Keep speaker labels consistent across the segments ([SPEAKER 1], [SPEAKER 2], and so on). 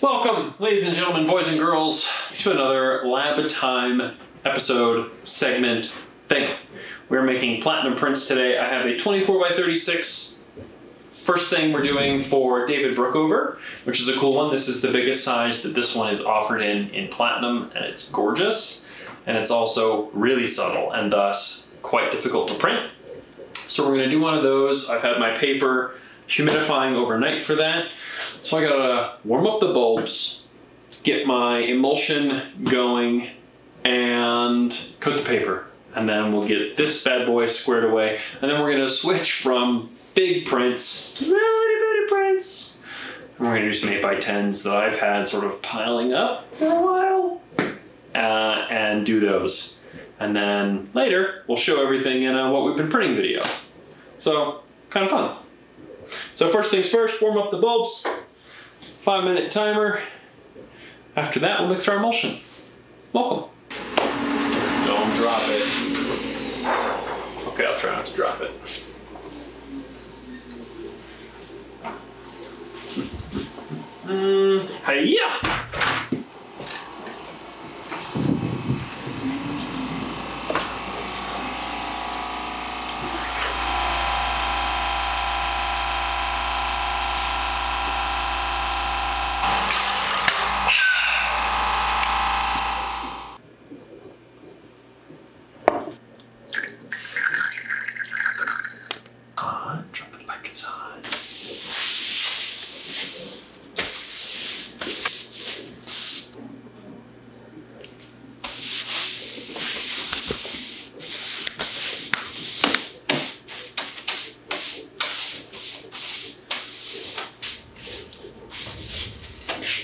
[SPEAKER 1] Welcome, ladies and gentlemen, boys and girls, to another lab time episode, segment, thing. We're making platinum prints today. I have a 24x36. First thing we're doing for David Brookover, which is a cool one. This is the biggest size that this one is offered in platinum, and it's gorgeous. And it's also really subtle and thus quite difficult to print. So we're gonna do one of those. I've had my paper humidifying overnight for that. So I gotta warm up the bulbs, get my emulsion going, and coat the paper. And then we'll get this bad boy squared away. And then we're gonna switch from big prints to little bitty prints. And we're gonna do some 8x10s that I've had sort of piling up for a while, and do those. And then later, we'll show everything in a what we've been printing video. So, kind of fun. So first things first, warm up the bulbs. 5-minute timer. After that, we'll mix our emulsion. Welcome. Don't drop it. Okay, I'll try not to drop it. Hi-ya! Drop it like it's hot.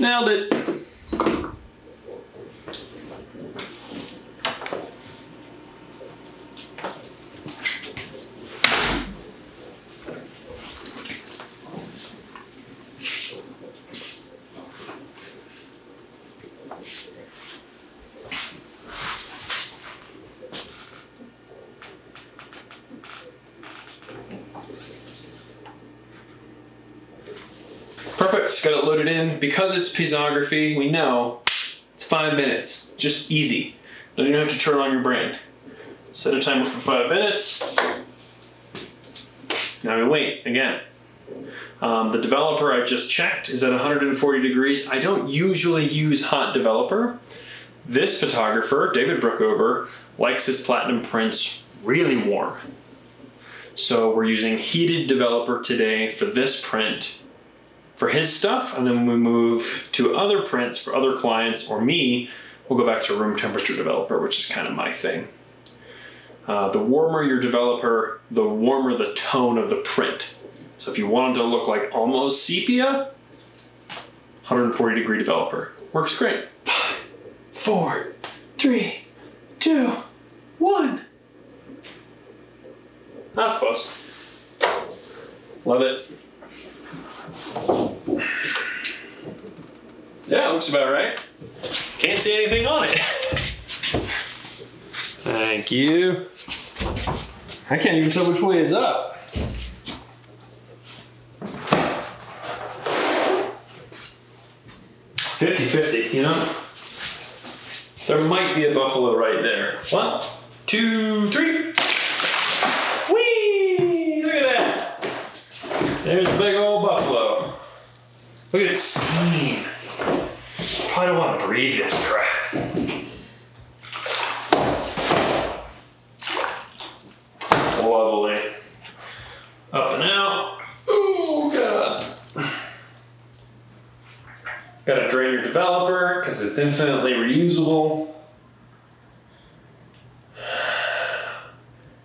[SPEAKER 1] Nailed it. Perfect, got it loaded in. Because it's piezography, we know it's 5 minutes, just easy. Don't even have to turn on your brain. Set a timer for 5 minutes. Now we wait, again. The developer I just checked is at 140 degrees. I don't usually use hot developer. This photographer, David Brookover, likes his platinum prints really warm. So we're using heated developer today for this print for his stuff, and then when we move to other prints for other clients or me, we'll go back to room temperature developer, which is kind of my thing. The warmer your developer, the warmer the tone of the print. So if you want it to look like almost sepia, 140 degree developer. Works great. 5, 4, 3, 2, 1. That's close. Love it. Yeah, it looks about right. Can't see anything on it. Thank you. I can't even tell which way is up. $50-50, you know? There might be a buffalo right there. 1, 2, 3. Whee! Look at that. There's a big old buffalo. Look at its steam. Probably don't want to breathe this crap. Lovely. Up and out. Oh, God. Gotta drain your developer because it's infinitely reusable.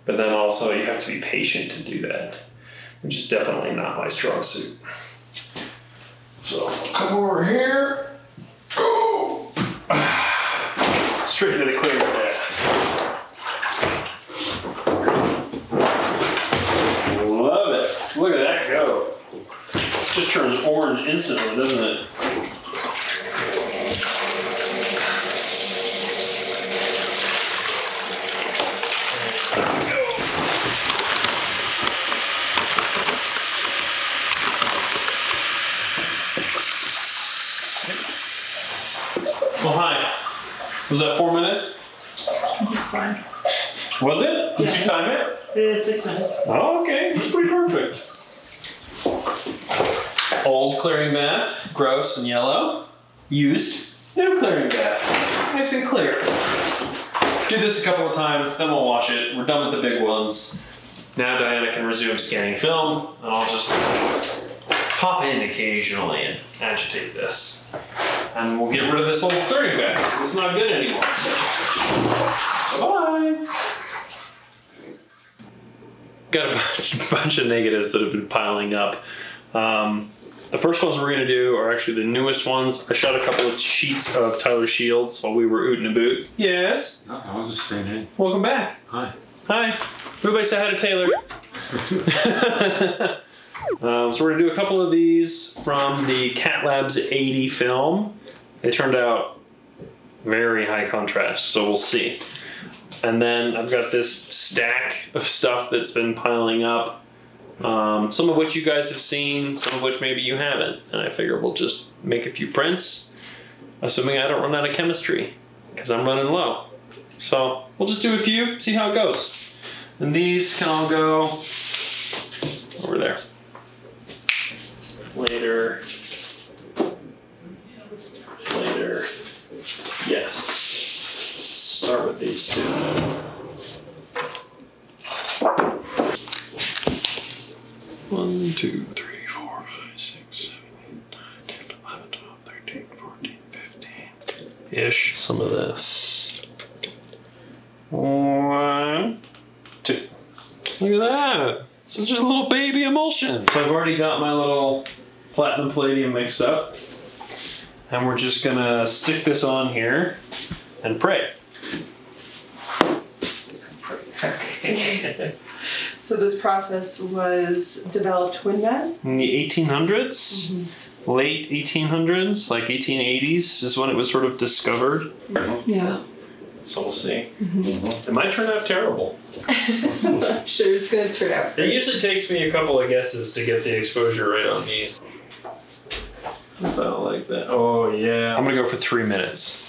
[SPEAKER 1] But then also you have to be patient to do that, which is definitely not my strong suit. So come over here. Oh. Straight into the clear path. Love it. Look at that go. It just turns orange instantly, doesn't it? Well, hi. Was that 4 minutes?
[SPEAKER 2] It's fine.
[SPEAKER 1] Was it? Did you time it?
[SPEAKER 2] It's 6 minutes.
[SPEAKER 1] Oh, okay. That's pretty perfect. Old clearing bath, gross and yellow. Used, new clearing bath, nice and clear. Do this a couple of times, then we'll wash it. We're done with the big ones. Now Diana can resume scanning film, and I'll just pop in occasionally and agitate this. And we'll get rid of this old clearing bath, because it's not good anymore. Bye-bye. Got a bunch of negatives that have been piling up. The first ones we're going to do are actually the newest ones. I shot a couple of sheets of Tyler Shields while we were ootin' and boot. Yes?
[SPEAKER 3] Nothing, I was just saying hey.
[SPEAKER 1] Welcome back.
[SPEAKER 3] Hi.
[SPEAKER 1] Hi. Everybody say hi to Taylor. So we're going to do a couple of these from the Cat Labs 80 film. They turned out very high contrast, so we'll see. And then I've got this stack of stuff that's been piling up. Some of which you guys have seen, some of which maybe you haven't. And I figure we'll just make a few prints, assuming I don't run out of chemistry, because I'm running low. So we'll just do a few, see how it goes. And these can all go over there. Later. Later. Yes. Start with these two. 1, 2, 3, 4, 5, 6, 7, 8, 9, 10, 11, 12, 13, 14, 15-ish. Some of this. 1, 2. Look at that. Such a little baby emulsion. So I've already got my little platinum palladium mixed up. And we're just gonna stick this on here and pray.
[SPEAKER 2] So this process was developed when, Matt?
[SPEAKER 1] In the 1800s, late 1800s, like 1880s is when it was sort of discovered.
[SPEAKER 2] Yeah.
[SPEAKER 1] So we'll see. It might turn out terrible.
[SPEAKER 2] I'm sure it's going to turn out.
[SPEAKER 1] It usually takes me a couple of guesses to get the exposure right on these. About like that. Oh yeah. I'm gonna go for 3 minutes.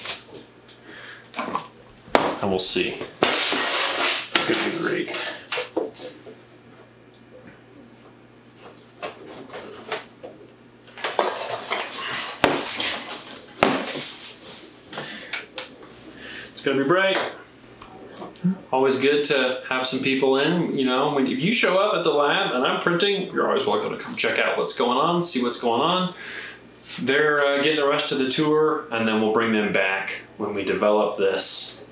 [SPEAKER 1] And we'll see. It's gonna be great. It's gonna be bright. Always good to have some people in, you know, if you show up at the lab and I'm printing, you're always welcome to come check out what's going on, see what's going on. They're getting the rest of the tour, and then we'll bring them back when we develop this.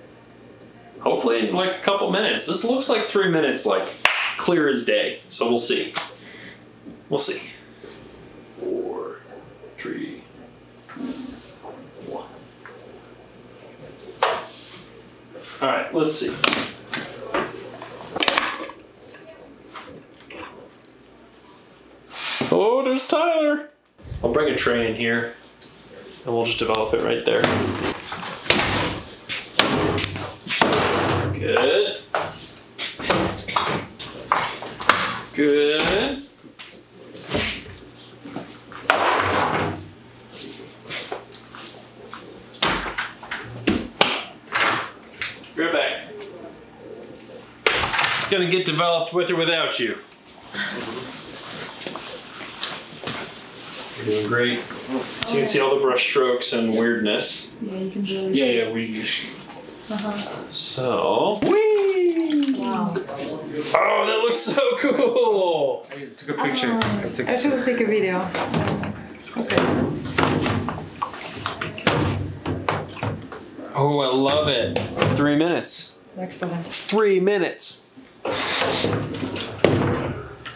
[SPEAKER 1] Hopefully in like a couple minutes. This looks like 3 minutes, like clear as day. So we'll see. We'll see. 4, 3, 2, 1. All right, let's see. Oh, there's Tyler. I'll bring a tray in here and we'll just develop it right there. Good. Good. Right back. It's gonna get developed with or without you. You're doing great. So you can see all the brush strokes and weirdness.
[SPEAKER 2] Yeah, you can really
[SPEAKER 1] Yeah, we usually. So, whee!
[SPEAKER 2] Wow.
[SPEAKER 1] Oh, that looks so cool!
[SPEAKER 3] I took a picture.
[SPEAKER 2] I should take a video. Okay.
[SPEAKER 1] Oh, I love it. 3 minutes.
[SPEAKER 2] Excellent.
[SPEAKER 1] 3 minutes.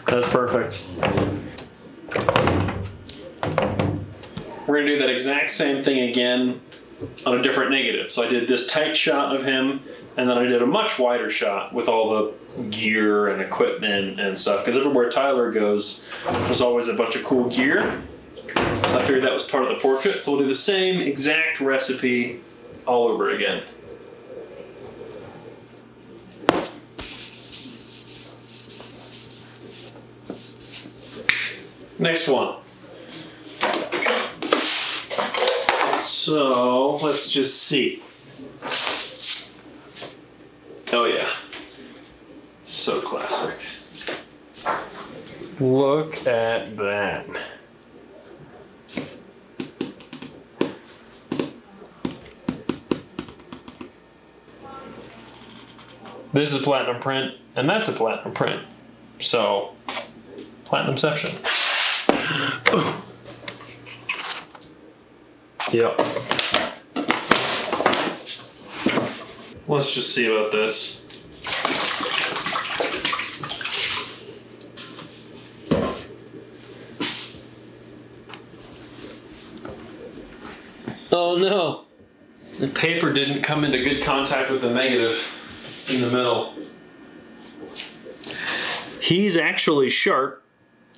[SPEAKER 1] That's perfect. We're gonna do that exact same thing again on a different negative. So I did this tight shot of him, and then I did a much wider shot with all the gear and equipment and stuff, because everywhere Tyler goes, there's always a bunch of cool gear. So I figured that was part of the portrait. So we'll do the same exact recipe all over again. Next one. So let's just see. Oh yeah. So classic. Look at that. This is a platinum print, and that's a platinum print. So, platinumception. Yep. Let's just see about this. Oh no, the paper didn't come into good contact with the negative in the middle. He's actually sharp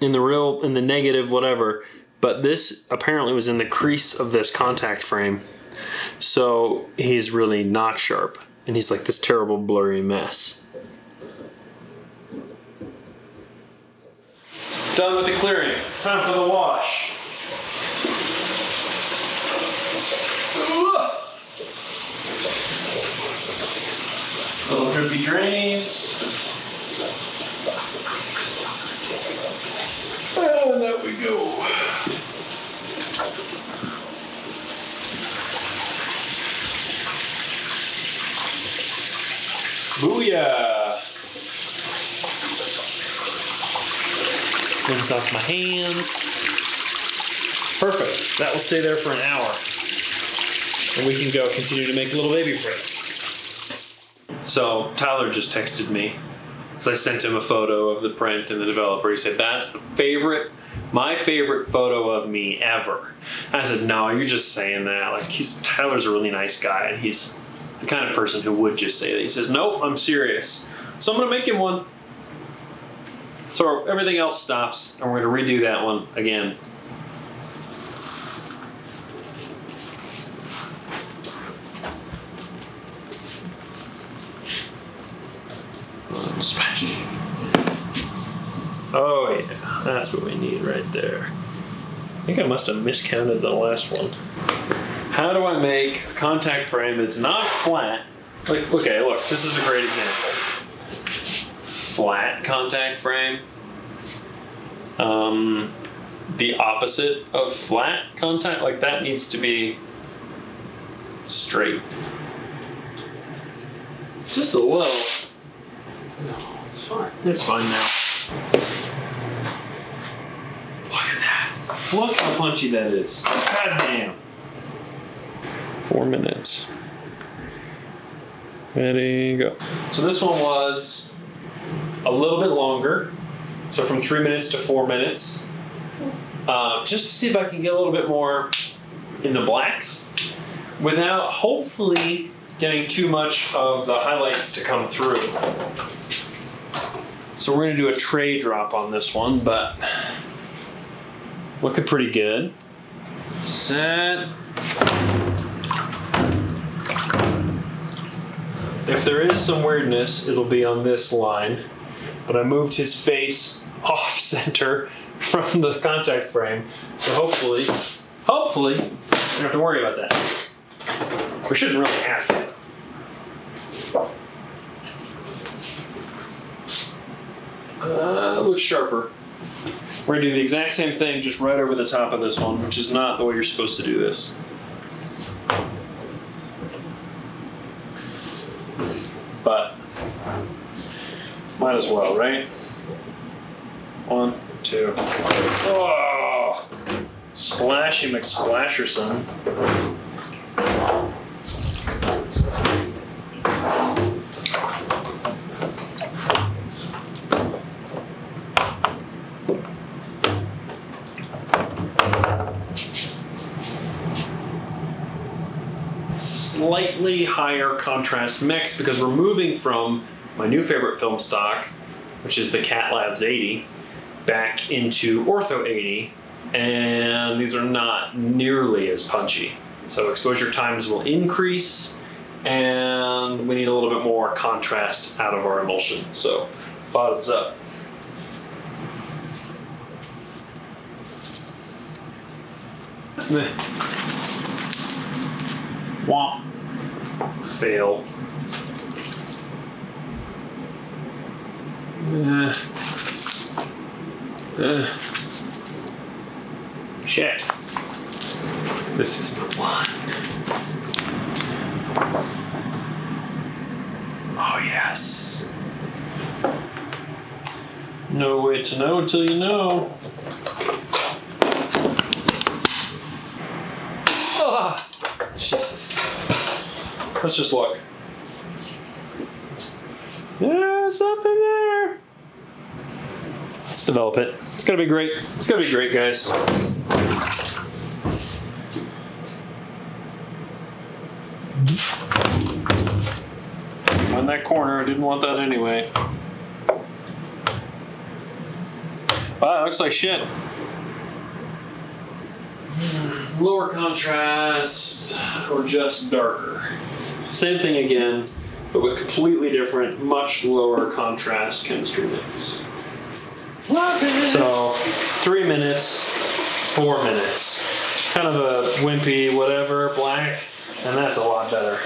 [SPEAKER 1] in the negative whatever, but this apparently was in the crease of this contact frame. So he's really not sharp, and he's like this terrible blurry mess. Done with the clearing. Time for the wash. Little drippy drains. And there we go. Booyah! Rinse off my hands. Perfect. That will stay there for an hour. And we can go continue to make little baby prints. So Tyler just texted me because I sent him a photo of the print and the developer. He said, that's my favorite photo of me ever. I said, no, you're just saying that. Like Tyler's a really nice guy, and he's the kind of person who would just say that. He says, nope, I'm serious. So I'm gonna make him one. So everything else stops, and we're gonna redo that one again. Smash. Oh yeah, that's what we need right there. I think I must have miscounted the last one. How do I make a contact frame that's not flat? Like, okay, look, this is a great example. Flat contact frame. The opposite of flat contact, like that needs to be straight. Just a little. No, it's fine. It's fine now. Look at that. Look how punchy that is. God damn. 4 minutes. Ready, go. So this one was a little bit longer. So from 3 minutes to 4 minutes. Just to see if I can get a little bit more in the blacks without hopefully getting too much of the highlights to come through. So we're gonna do a tray drop on this one, but looking pretty good. Set. If there is some weirdness, it'll be on this line, but I moved his face off center from the contact frame, so hopefully, we don't have to worry about that. We shouldn't really have to. Looks sharper. We're gonna do the exact same thing, just right over the top of this one, which is not the way you're supposed to do this. But might as well, right? 1, 2. Oh, splashy McSplasherson. Slightly higher contrast mix because we're moving from my new favorite film stock, which is the Cat Labs 80, back into Ortho 80, and these are not nearly as punchy. So exposure times will increase, and we need a little bit more contrast out of our emulsion. So bottoms up. fail. Shit. This is the one. Oh, yes. No way to know until you know. Ah, Jesus. Let's just look. Yeah, something there. Let's develop it. It's gonna be great. It's gonna be great, guys. On that corner, I didn't want that anyway. Wow, it looks like shit. Lower contrast or just darker. Same thing again, but with completely different, much lower contrast chemistry mix. So 3 minutes, 4 minutes. Kind of a wimpy whatever, black, and that's a lot better.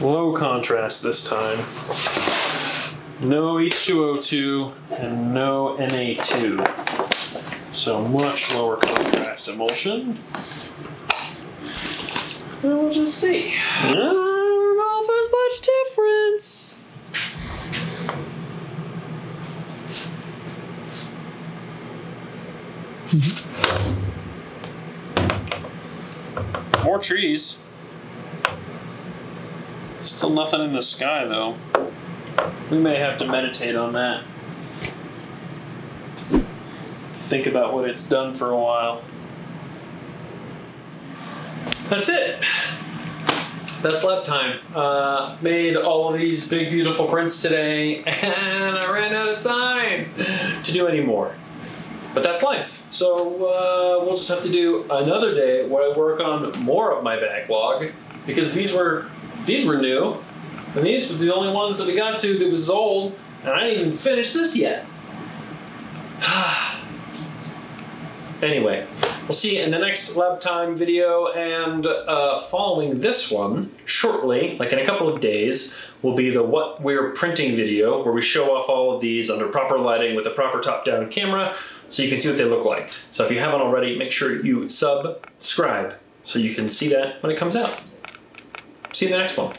[SPEAKER 1] Low contrast this time. No H2O2 and no Na2. So much lower contrast emulsion. And we'll just see. I don't know if there's much difference. More trees. Still nothing in the sky though. We may have to meditate on that. Think about what it's done for a while. That's it. That's lab time. Made all of these big beautiful prints today and I ran out of time to do any more. But that's life. So we'll just have to do another day where I work on more of my backlog because these were new. And these were the only ones that we got to that was old, and I didn't even finish this yet. Anyway, we'll see you in the next lab time video, and following this one, shortly, like in a couple of days, will be the what we're printing video, where we show off all of these under proper lighting with a proper top-down camera, so you can see what they look like. So if you haven't already, make sure you subscribe so you can see that when it comes out. See you in the next one.